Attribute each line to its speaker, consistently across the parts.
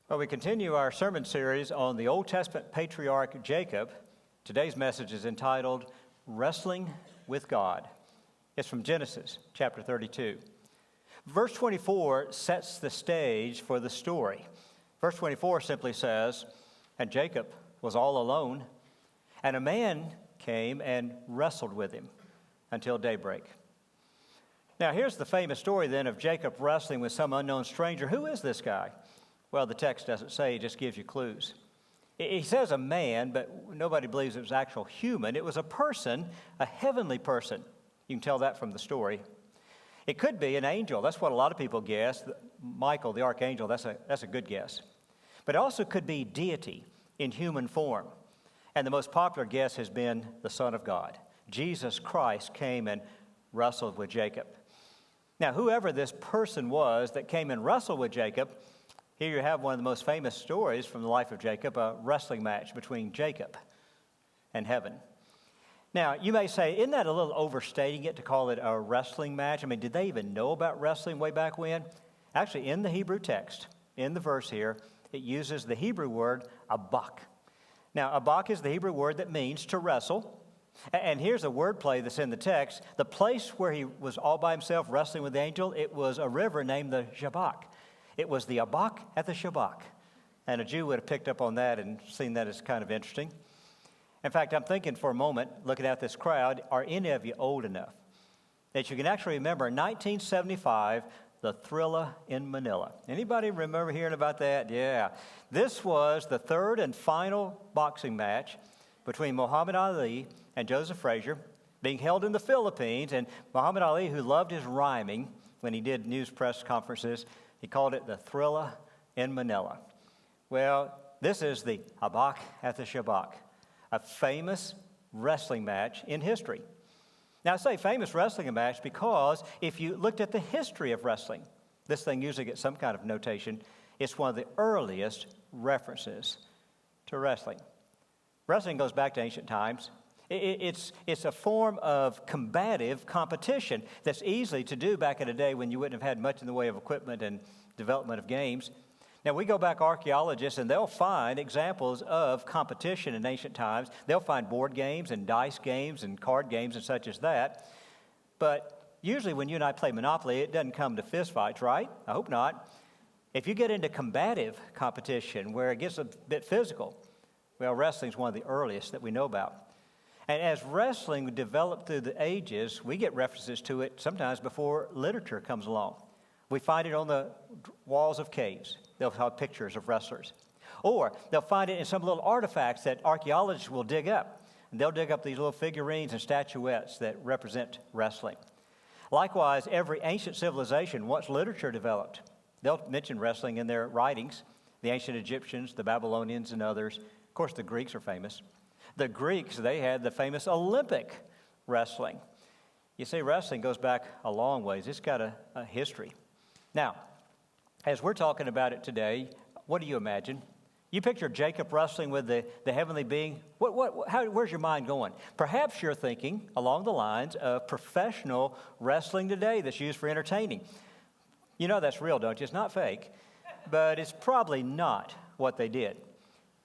Speaker 1: Well, we continue our sermon series on the Old Testament patriarch Jacob. Today's message is entitled, Wrestling with God. It's from Genesis chapter 32. Verse 24 sets the stage for the story. Verse 24 simply says, "And Jacob was all alone, and a man came and wrestled with him until daybreak." Now, here's the famous story then of Jacob wrestling with some unknown stranger. Who is this guy? Well, the text doesn't say, it just gives you clues. He says a man, but nobody believes it was actual human. It was a person, a heavenly person. You can tell that from the story. It could be an angel. That's what a lot of people guess. Michael, the archangel, that's a good guess. But it also could be deity in human form. And the most popular guess has been the Son of God. Jesus Christ came and wrestled with Jacob. Now, whoever this person was that came and wrestled with Jacob, here you have one of the most famous stories from the life of Jacob, a wrestling match between Jacob and heaven. Now, you may say, isn't that a little overstating it to call it a wrestling match? I mean, did they even know about wrestling way back when? Actually, in the Hebrew text, in the verse here, it uses the Hebrew word abak. Now, abak is the Hebrew word that means to wrestle. And here's a wordplay that's in the text. The place where he was all by himself wrestling with the angel, it was a river named the Jabbok. It was the Abak at the Shabak. And a Jew would have picked up on that and seen that as kind of interesting. In fact, I'm thinking for a moment, looking at this crowd, are any of you old enough that you can actually remember 1975, the Thrilla in Manila? Anybody remember hearing about that? Yeah. This was the third and final boxing match between Muhammad Ali and Joseph Frazier, being held in the Philippines. And Muhammad Ali, who loved his rhyming when he did news press conferences, he called it the Thrilla in Manila. Well, this is the Abak at the Shabak, a famous wrestling match in history. Now, I say famous wrestling match because if you looked at the history of wrestling, this thing usually gets some kind of notation. It's one of the earliest references to wrestling. Wrestling goes back to ancient times. It's a form of combative competition that's easy to do back in a day when you wouldn't have had much in the way of equipment and development of games. Now, we go back, archaeologists, and they'll find examples of competition in ancient times. They'll find board games and dice games and card games and such as that. But usually when you and I play Monopoly, it doesn't come to fistfights, right? I hope not. If you get into combative competition where it gets a bit physical, well, wrestling is one of the earliest that we know about. And as wrestling developed through the ages, we get references to it sometimes before literature comes along. We find it on the walls of caves. They'll have pictures of wrestlers. Or they'll find it in some little artifacts that archaeologists will dig up. And they'll dig up these little figurines and statuettes that represent wrestling. Likewise, every ancient civilization, once literature developed, they'll mention wrestling in their writings. The ancient Egyptians, the Babylonians, and others. Of course, the Greeks are famous. The Greeks, they had the famous Olympic wrestling. You see, wrestling goes back a long ways. It's got a history. Now, as we're talking about it today, what do you imagine? You picture Jacob wrestling with the heavenly being. Where's your mind going? Perhaps you're thinking along the lines of professional wrestling today that's used for entertaining. You know that's real, don't you? It's not fake, but it's probably not what they did.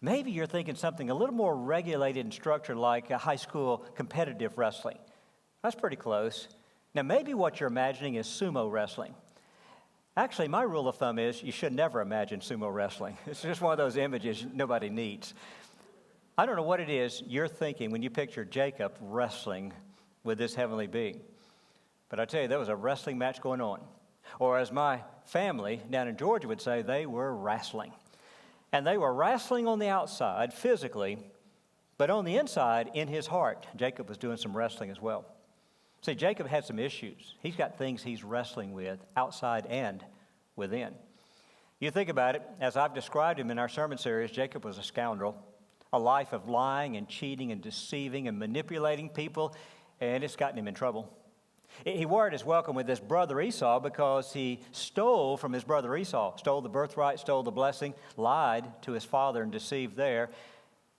Speaker 1: Maybe you're thinking something a little more regulated and structured like a high school competitive wrestling. That's pretty close. Now, maybe what you're imagining is sumo wrestling. Actually, my rule of thumb is you should never imagine sumo wrestling. It's just one of those images nobody needs. I don't know what it is you're thinking when you picture Jacob wrestling with this heavenly being. But I tell you, there was a wrestling match going on. Or as my family down in Georgia would say, they were wrestling. And they were wrestling on the outside physically, but on the inside, in his heart, Jacob was doing some wrestling as well. See, Jacob had some issues. He's got things he's wrestling with outside and within. You think about it, as I've described him in our sermon series, Jacob was a scoundrel, a life of lying and cheating and deceiving and manipulating people, and it's gotten him in trouble. He wore his welcome with his brother Esau because he stole from his brother Esau, stole the birthright, stole the blessing, lied to his father and deceived there.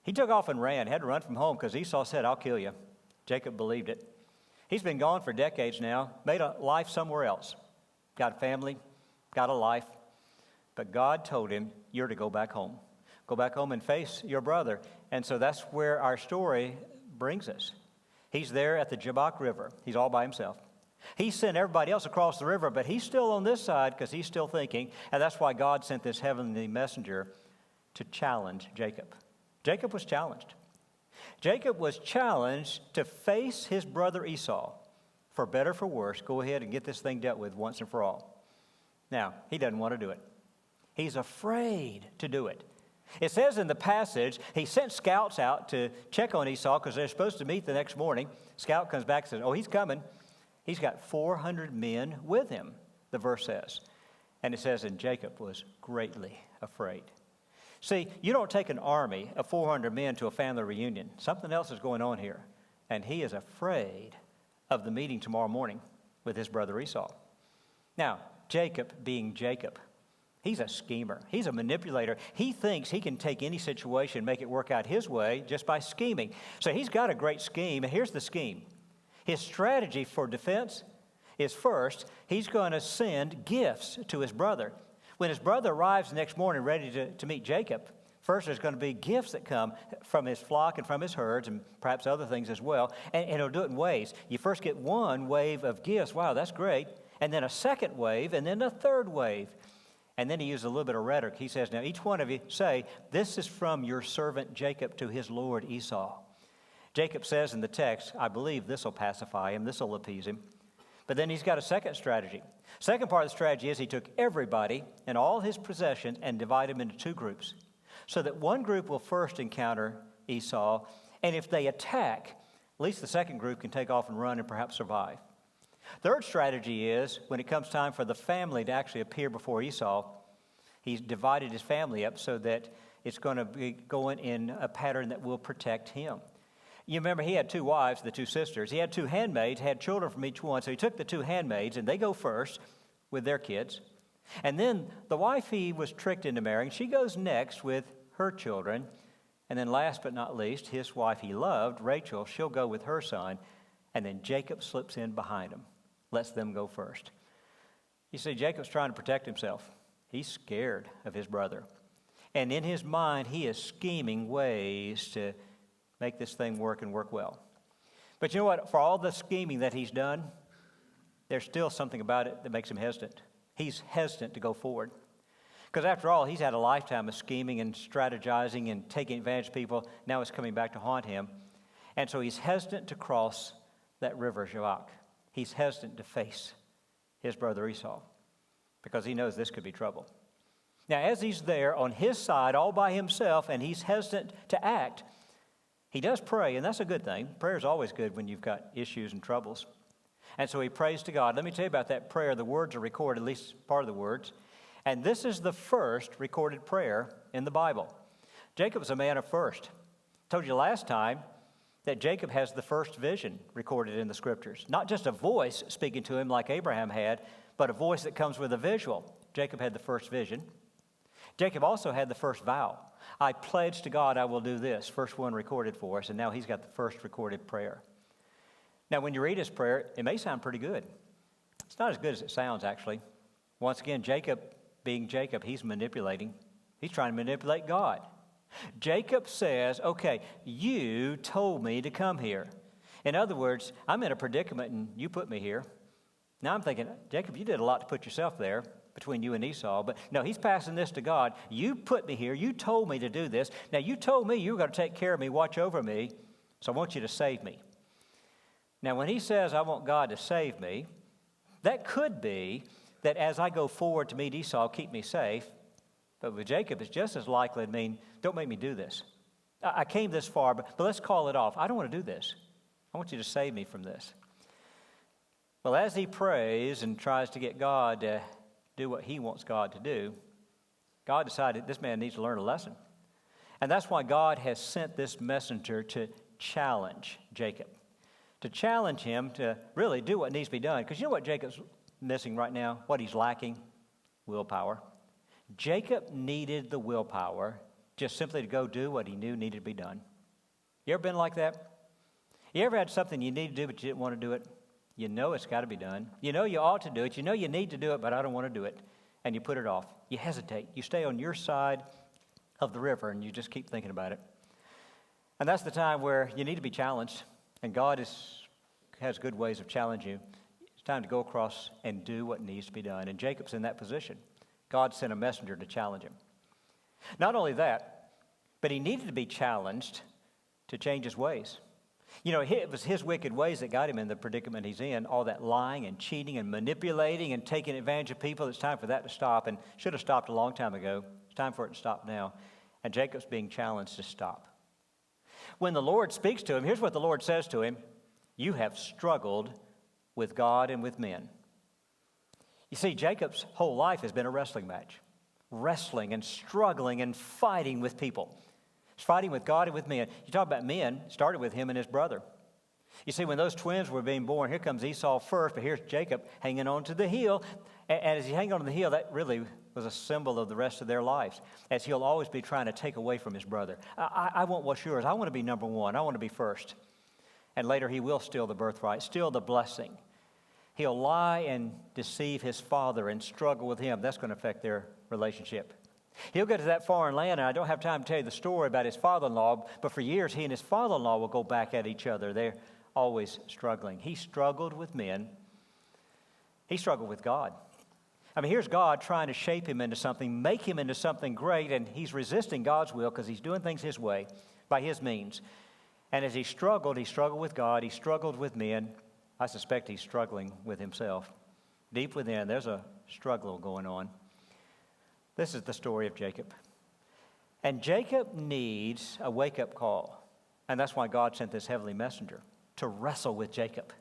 Speaker 1: He took off and ran, had to run from home because Esau said, "I'll kill you." Jacob believed it. He's been gone for decades now, made a life somewhere else. Got a family, got a life. But God told him, you're to go back home. Go back home and face your brother. And so that's where our story brings us. He's there at the Jabbok River. He's all by himself. He sent everybody else across the river, but he's still on this side because he's still thinking. And that's why God sent this heavenly messenger to challenge Jacob. Jacob was challenged. Jacob was challenged to face his brother Esau. For better, for worse, go ahead and get this thing dealt with once and for all. Now, he doesn't want to do it. He's afraid to do it. It says in the passage, he sent scouts out to check on Esau because they're supposed to meet the next morning. Scout comes back and says, oh, he's coming. He's got 400 men with him, the verse says. And it says, and Jacob was greatly afraid. See, you don't take an army of 400 men to a family reunion. Something else is going on here. And he is afraid of the meeting tomorrow morning with his brother Esau. Now, Jacob being Jacob, he's a schemer. He's a manipulator. He thinks he can take any situation, make it work out his way just by scheming. So he's got a great scheme, and here's the scheme. His strategy for defense is first, he's going to send gifts to his brother. When his brother arrives the next morning ready to meet Jacob, first there's going to be gifts that come from his flock and from his herds and perhaps other things as well. And he'll do it in waves. You first get one wave of gifts. Wow, that's great. And then a second wave, and then a third wave. And then he uses a little bit of rhetoric. He says, now each one of you say, this is from your servant Jacob to his lord Esau. Jacob says in the text, I believe this will pacify him, this will appease him. But then he's got a second strategy. Second part of the strategy is he took everybody and all his possessions and divided them into two groups. So that one group will first encounter Esau, and if they attack, at least the second group can take off and run and perhaps survive. Third strategy is, when it comes time for the family to actually appear before Esau, he's divided his family up so that it's going to be going in a pattern that will protect him. You remember he had two wives, the two sisters. He had two handmaids, had children from each one. So he took the two handmaids, and they go first with their kids. And then the wife he was tricked into marrying, she goes next with her children. And then last but not least, his wife he loved, Rachel, she'll go with her son. And then Jacob slips in behind them, lets them go first. You see, Jacob's trying to protect himself. He's scared of his brother. And in his mind, he is scheming ways to make this thing work and work well. But you know what? For all the scheming that he's done, there's still something about it that makes him hesitant. He's hesitant to go forward. Because after all, he's had a lifetime of scheming and strategizing and taking advantage of people. Now it's coming back to haunt him. And so he's hesitant to cross that river, Jabbok. He's hesitant to face his brother Esau because he knows this could be trouble. Now, as he's there on his side all by himself and he's hesitant to act, he does pray, and that's a good thing. Prayer is always good when you've got issues and troubles. And so he prays to God. Let me tell you about that prayer. The words are recorded, at least part of the words. And this is the first recorded prayer in the Bible. Jacob was a man of first. I told you last time that Jacob has the first vision recorded in the Scriptures. Not just a voice speaking to him like Abraham had, but a voice that comes with a visual. Jacob had the first vision. Jacob also had the first vow. I pledge to God I will do this. First one recorded for us, and now he's got the first recorded prayer. Now, when you read his prayer, it may sound pretty good. It's not as good as it sounds, actually. Once again, Jacob, being Jacob, he's manipulating. He's trying to manipulate God. Jacob says, okay, you told me to come here. In other words, I'm in a predicament, and you put me here. Now I'm thinking, Jacob, you did a lot to put yourself there between you and Esau. But no, he's passing this to God. You put me here. You told me to do this. Now, you told me you were going to take care of me, watch over me, so I want you to save me. Now, when he says, I want God to save me, that could be that as I go forward to meet Esau, keep me safe. But with Jacob, it's just as likely to mean, don't make me do this. I came this far, but let's call it off. I don't want to do this. I want you to save me from this. Well, as he prays and tries to get God to do what he wants God to do, God decided this man needs to learn a lesson. And that's why God has sent this messenger to challenge Jacob, to challenge him to really do what needs to be done. Because you know what Jacob's missing right now? What he's lacking? Willpower. Jacob needed the willpower just simply to go do what he knew needed to be done. You ever been like that? You ever had something you need to do but you didn't want to do it? You know it's got to be done. You know you ought to do it. You know you need to do it, but I don't want to do it. and you put it off. You hesitate. You stay on your side of the river, and you just keep thinking about it. And that's the time where you need to be challenged, and God has good ways of challenging you. It's time to go across and do what needs to be done. And Jacob's in that position. God sent a messenger to challenge him. Not only that, but he needed to be challenged to change his ways. You know, it was his wicked ways that got him in the predicament he's in, all that lying and cheating and manipulating and taking advantage of people. It's time for that to stop, and should have stopped a long time ago. It's time for it to stop now. And Jacob's being challenged to stop. When the Lord speaks to him, here's what the Lord says to him: "You have struggled with God and with men." You see, Jacob's whole life has been a wrestling match. Wrestling and struggling and fighting with people. He's fighting with God and with men. You talk about men, it started with him and his brother. You see, when those twins were being born, here comes Esau first, but here's Jacob hanging on to the heel. And as he hanging on to the heel, that really was a symbol of the rest of their lives, as he'll always be trying to take away from his brother. I want what's yours. I want to be number one. I want to be first. And later he will steal the birthright, steal the blessing. He'll lie and deceive his father and struggle with him. That's going to affect their relationship. He'll get to that foreign land, and I don't have time to tell you the story about his father-in-law, but for years he and his father-in-law will go back at each other. They're always struggling. He struggled with men. He struggled with God. I mean, here's God trying to shape him into something, make him into something great, and he's resisting God's will because he's doing things his way, by his means. And as he struggled with God, he struggled with men. I suspect he's struggling with himself. Deep within, there's a struggle going on. This is the story of Jacob. And Jacob needs a wake-up call. And that's why God sent this heavenly messenger to wrestle with Jacob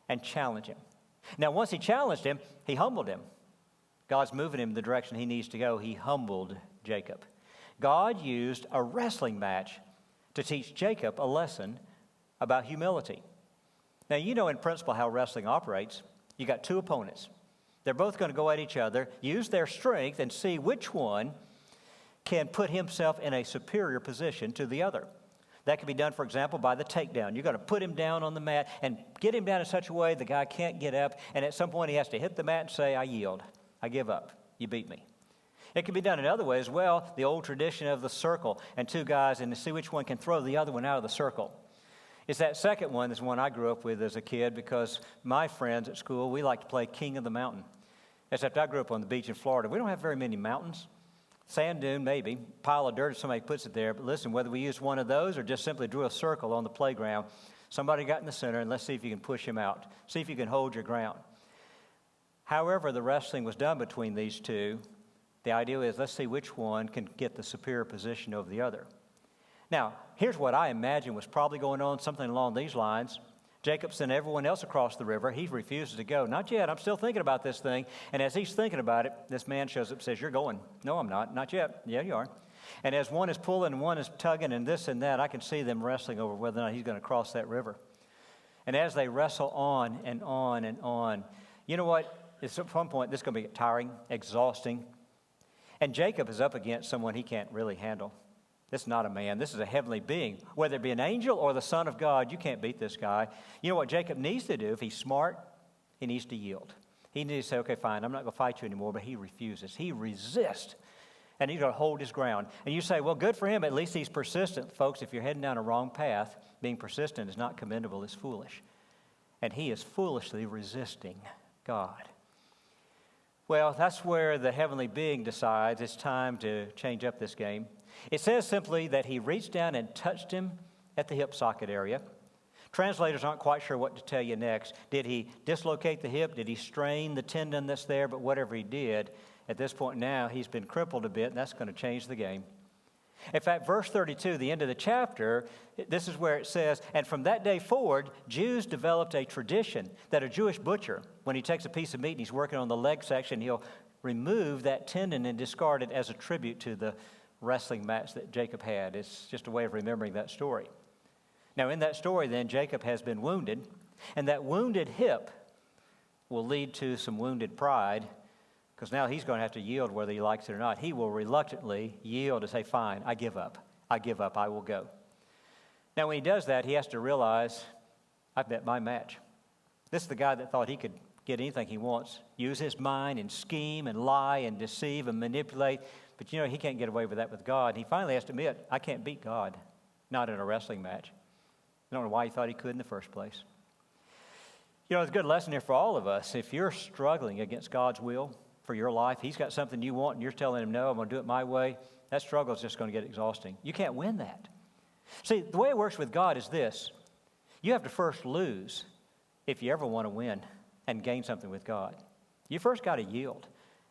Speaker 1: and challenge him. Now, once he challenged him, he humbled him. God's moving him in the direction he needs to go. He humbled Jacob. God used a wrestling match to teach Jacob a lesson about humility. Now, you know in principle how wrestling operates. You got two opponents. They're both going to go at each other, use their strength, and see which one can put himself in a superior position to the other. That can be done, for example, by the takedown. You're going to put him down on the mat and get him down in such a way the guy can't get up, and at some point he has to hit the mat and say, "I yield. I give up. You beat me." It can be done in other ways. Well, the old tradition of the circle and two guys, and to see which one can throw the other one out of the circle. It's that second one, that's one I grew up with as a kid, because my friends at school, we like to play King of the Mountain. Except I grew up on the beach in Florida. We don't have very many mountains. Sand dune, maybe. Pile of dirt if somebody puts it there. But listen, whether we used one of those or just simply drew a circle on the playground, somebody got in the center, and let's see if you can push him out. See if you can hold your ground. However the wrestling was done between these two, the idea is let's see which one can get the superior position over the other. Now, here's what I imagine was probably going on, something along these lines. Jacob sent everyone else across the river. He refuses to go. "Not yet. I'm still thinking about this thing." And as he's thinking about it, this man shows up and says, "You're going." "No, I'm not. Not yet." "Yeah, you are." And as one is pulling and one is tugging and this and that, I can see them wrestling over whether or not he's going to cross that river. And as they wrestle on and on and on, you know what? At some point, this is going to be tiring, exhausting. And Jacob is up against someone he can't really handle. This is not a man. This is a heavenly being. Whether it be an angel or the Son of God, you can't beat this guy. You know what Jacob needs to do? If he's smart, he needs to yield. He needs to say, "Okay, fine, I'm not going to fight you anymore," but he refuses. He resists, and he's going to hold his ground. And you say, "Well, good for him. At least he's persistent." Folks, if you're heading down a wrong path, being persistent is not commendable. It's foolish. And he is foolishly resisting God. Well, that's where the heavenly being decides it's time to change up this game. It says simply that he reached down and touched him at the hip socket area. Translators aren't quite sure what to tell you next. Did he dislocate the hip? Did he strain the tendon that's there? But whatever he did, at this point now, he's been crippled a bit, and that's going to change the game. In fact, verse 32, the end of the chapter, this is where it says, "And from that day forward, Jews developed a tradition that a Jewish butcher, when he takes a piece of meat and he's working on the leg section, he'll remove that tendon and discard it as a tribute to the wrestling match that Jacob had." It's just a way of remembering that story. Now, in that story, then, Jacob has been wounded, and that wounded hip will lead to some wounded pride, because now he's going to have to yield whether he likes it or not. He will reluctantly yield to say, "Fine, I give up. I give up. I will go." Now, when he does that, he has to realize, I've bet my match. This is the guy that thought he could get anything he wants, use his mind and scheme and lie and deceive and manipulate. But he can't get away with that with God. He finally has to admit, I can't beat God, not in a wrestling match. I don't know why he thought he could in the first place. There's a good lesson here for all of us. If you're struggling against God's will for your life, he's got something you want and you're telling him, no, I'm going to do it my way, that struggle is just going to get exhausting. You can't win that. See, the way it works with God is this. You have to first lose if you ever want to win and gain something with God. You first got to yield.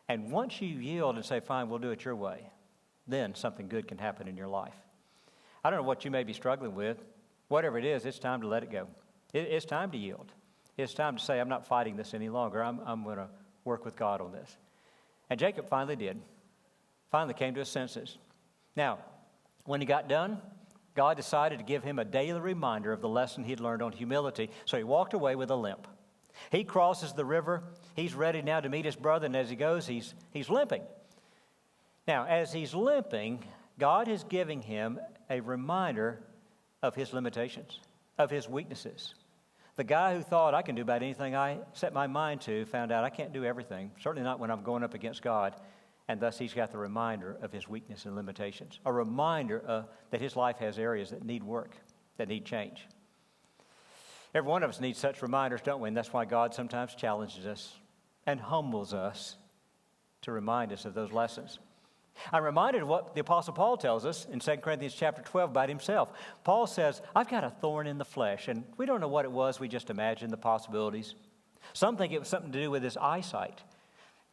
Speaker 1: And once you yield and say, fine, we'll do it your way, then something good can happen in your life. I don't know what you may be struggling with. Whatever it is, it's time to let it go. It's time to yield. It's time to say, I'm not fighting this any longer. I'm going to work with God on this. And Jacob finally did. Finally came to his senses. Now, when he got done, God decided to give him a daily reminder of the lesson he'd learned on humility. So he walked away with a limp. He crosses the river. He's ready now to meet his brother. And as he goes, he's limping. Now, as he's limping, God is giving him a reminder of his limitations, of his weaknesses. The guy who thought, I can do about anything I set my mind to, found out I can't do everything, certainly not when I'm going up against God. And thus he's got the reminder of his weakness and limitations, a reminder that his life has areas that need work, that need change. Every one of us needs such reminders, don't we? And that's why God sometimes challenges us and humbles us to remind us of those lessons. I'm reminded of what the Apostle Paul tells us in 2 Corinthians chapter 12 about himself. Paul says, I've got a thorn in the flesh. And we don't know what it was. We just imagine the possibilities. Some think it was something to do with his eyesight.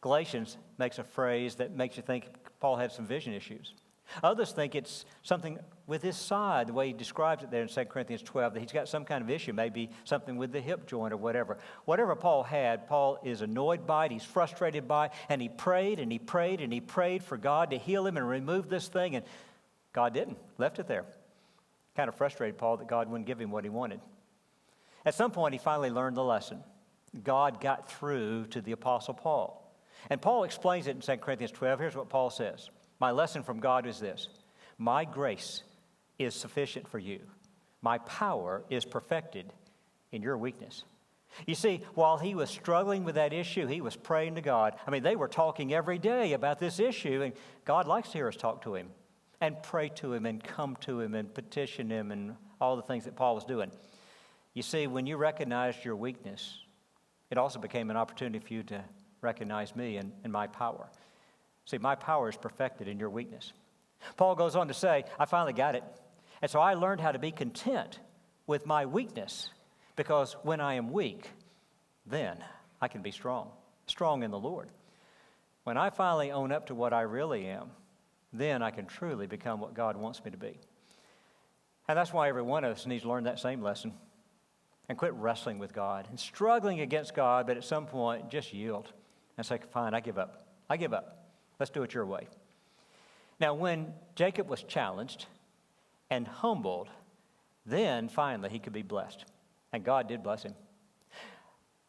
Speaker 1: Galatians makes a phrase that makes you think Paul had some vision issues. Others think it's something with his side, the way he describes it there in 2 Corinthians 12, that he's got some kind of issue, maybe something with the hip joint or whatever. Whatever Paul had, Paul is annoyed by it, he's frustrated by it, and he prayed and he prayed and he prayed for God to heal him and remove this thing, and God didn't, left it there. Kind of frustrated Paul that God wouldn't give him what he wanted. At some point, he finally learned the lesson. God got through to the Apostle Paul. And Paul explains it in 2 Corinthians 12. Here's what Paul says. My lesson from God is this. My grace is sufficient for you. My power is perfected in your weakness. You see, while he was struggling with that issue, he was praying to God. I mean, they were talking every day about this issue, and God likes to hear us talk to him and pray to him and come to him and petition him and all the things that Paul was doing. You see, when you recognized your weakness, it also became an opportunity for you to recognize me and my power. See, my power is perfected in your weakness. Paul goes on to say, I finally got it. And so I learned how to be content with my weakness, because when I am weak, then I can be strong in the Lord. When I finally own up to what I really am, then I can truly become what God wants me to be. And that's why every one of us needs to learn that same lesson and quit wrestling with God and struggling against God, but at some point just yield and say, fine, I give up. Let's do it your way. Now, when Jacob was challenged and humbled, then finally he could be blessed. And God did bless him.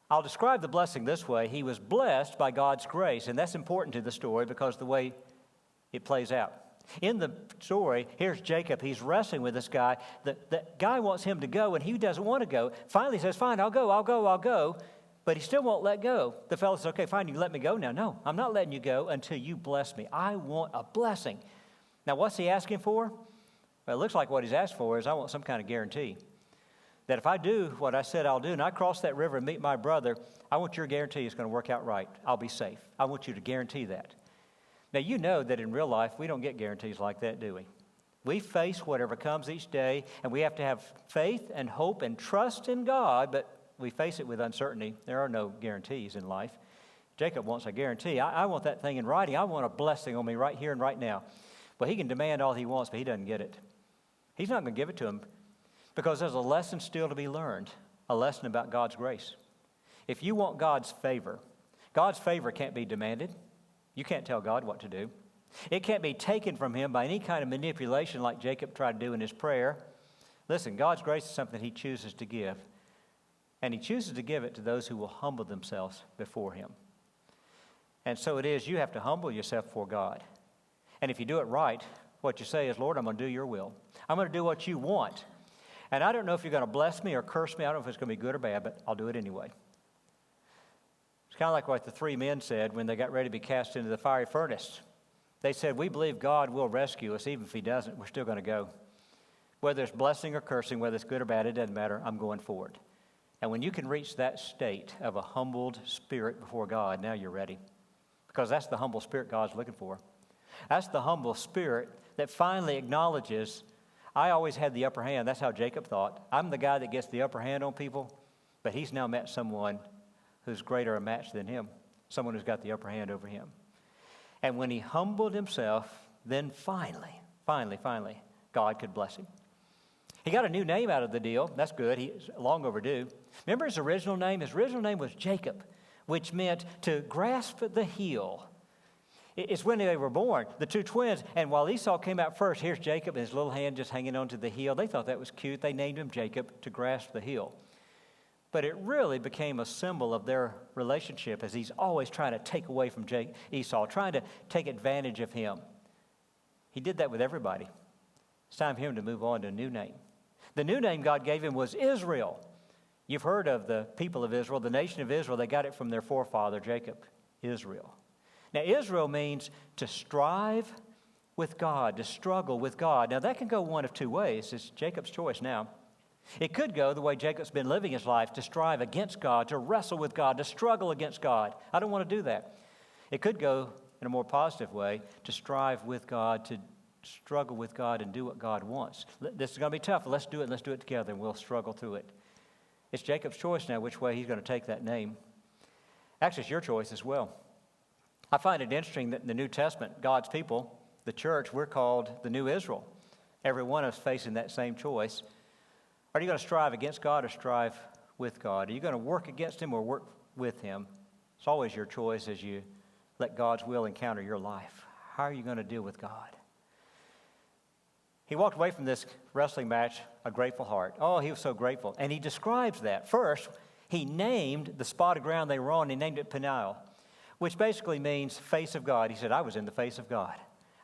Speaker 1: I'll describe the blessing this way. He was blessed by God's grace, and that's important to the story because the way it plays out. In the story, here's Jacob. He's wrestling with this guy. The guy wants him to go, and he doesn't want to go. Finally, he says, fine, I'll go. But he still won't let go. The fellow says, okay, fine, you can let me go now. No, I'm not letting you go until you bless me. I want a blessing. Now, what's he asking for? Well, it looks like what he's asked for is I want some kind of guarantee. That if I do what I said I'll do and I cross that river and meet my brother, I want your guarantee it's going to work out right. I'll be safe. I want you to guarantee that. Now, you know that in real life, we don't get guarantees like that, do we? We face whatever comes each day, and we have to have faith and hope and trust in God, but we face it with uncertainty. There are no guarantees in life. Jacob wants a guarantee. I want that thing in writing. I want a blessing on me right here and right now. Well, he can demand all he wants, but he doesn't get it. He's not going to give it to him because there's a lesson still to be learned, a lesson about God's grace. If you want God's favor can't be demanded. You can't tell God what to do. It can't be taken from him by any kind of manipulation like Jacob tried to do in his prayer. Listen, God's grace is something he chooses to give. And he chooses to give it to those who will humble themselves before him. And so it is, you have to humble yourself before God. And if you do it right, what you say is, Lord, I'm going to do your will. I'm going to do what you want. And I don't know if you're going to bless me or curse me. I don't know if it's going to be good or bad, but I'll do it anyway. kind of like what the three men said when they got ready to be cast into the fiery furnace. They said, we believe God will rescue us. Even if he doesn't, we're still going to go. Whether it's blessing or cursing, whether it's good or bad, it doesn't matter. I'm going forward. And when you can reach that state of a humbled spirit before God, now you're ready. Because that's the humble spirit God's looking for. That's the humble spirit that finally acknowledges, I always had the upper hand. That's how Jacob thought. I'm the guy that gets the upper hand on people, but he's now met someone who's greater a match than him, someone who's got the upper hand over him. And when he humbled himself, then finally, God could bless him. He got a new name out of the deal. That's good. He's long overdue. Remember his original name? His original name was Jacob, which meant to grasp the heel. It's when they were born, the two twins. And while Esau came out first, here's Jacob and his little hand just hanging onto the heel. They thought that was cute. They named him Jacob, to grasp the heel. But it really became a symbol of their relationship, as he's always trying to take away from Esau, trying to take advantage of him. He did that with everybody. It's time for him to move on to a new name. The new name God gave him was Israel. You've heard of the people of Israel, the nation of Israel. They got it from their forefather, Jacob, Israel. Now, Israel means to strive with God, to struggle with God. Now, that can go one of two ways. It's Jacob's choice now. It could go the way Jacob's been living his life, to strive against God, to wrestle with God, to struggle against God. I don't want to do that. It could go in a more positive way, to strive with God, to struggle with God and do what God wants. This is going to be tough. Let's do it. Let's do it together, and we'll struggle through it. It's Jacob's choice now which way he's going to take that name. Actually, it's your choice as well. I find it interesting that in the New Testament, God's people, the church, we're called the New Israel. Every one of us facing that same choice. Are you going to strive against God or strive with God? Are you going to work against him or work with him? It's always your choice as you let God's will encounter your life. How are you going to deal with God? He walked away from this wrestling match a grateful heart. Oh, he was so grateful. And he describes that. First, he named the spot of ground they were on, he named it Peniel, which basically means face of God. He said, I was in the face of God.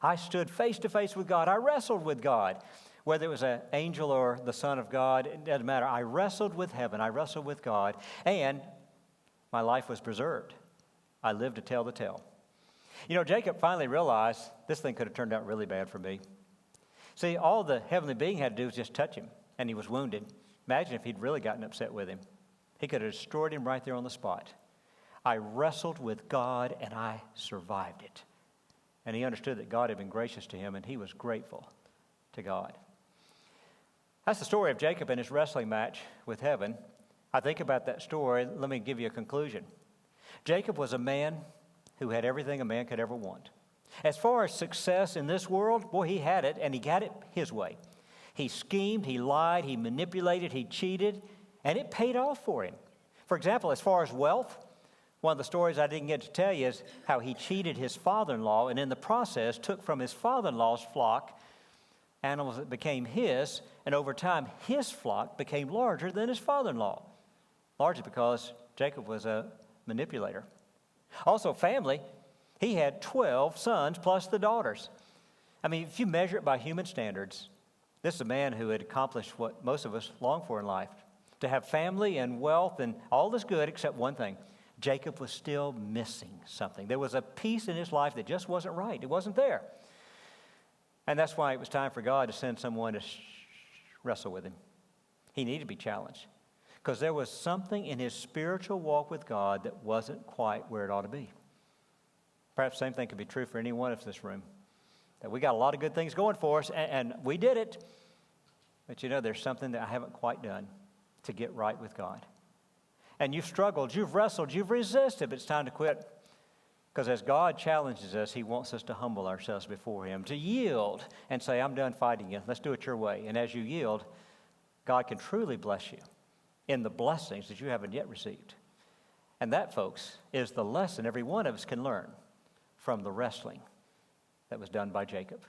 Speaker 1: I stood face to face with God. I wrestled with God. Whether it was an angel or the Son of God, it doesn't matter. I wrestled with heaven. I wrestled with God. And my life was preserved. I lived to tell the tale. You know, Jacob finally realized this thing could have turned out really bad for me. See, all the heavenly being had to do was just touch him, and he was wounded. Imagine if he'd really gotten upset with him. He could have destroyed him right there on the spot. I wrestled with God, and I survived it. And he understood that God had been gracious to him, and he was grateful to God. That's the story of Jacob and his wrestling match with heaven. I think about that story. Let me give you a conclusion. Jacob was a man who had everything a man could ever want. As far as success in this world, boy, he had it, and he got it his way. He schemed, he lied, he manipulated, he cheated, and it paid off for him. For example, as far as wealth, one of the stories I didn't get to tell you is how he cheated his father-in-law, and in the process took from his father-in-law's flock animals that became his, and over time his flock became larger than his father-in-law, largely because Jacob was a manipulator. Also, family. He had 12 sons plus the daughters. I mean, if you measure it by human standards, this is a man who had accomplished what most of us long for in life. To have family and wealth and all this good except one thing. Jacob was still missing something. There was a piece in his life that just wasn't right. It wasn't there. And that's why it was time for God to send someone to wrestle with him. He needed to be challenged. Because there was something in his spiritual walk with God that wasn't quite where it ought to be. Perhaps the same thing could be true for any one of us in this room. That we got a lot of good things going for us, and we did it. But you know, there's something that I haven't quite done to get right with God. And you've struggled, you've wrestled, you've resisted, but it's time to quit. Because as God challenges us, he wants us to humble ourselves before him, to yield and say, I'm done fighting you. Let's do it your way. And as you yield, God can truly bless you in the blessings that you haven't yet received. And that, folks, is the lesson every one of us can learn from the wrestling that was done by Jacob.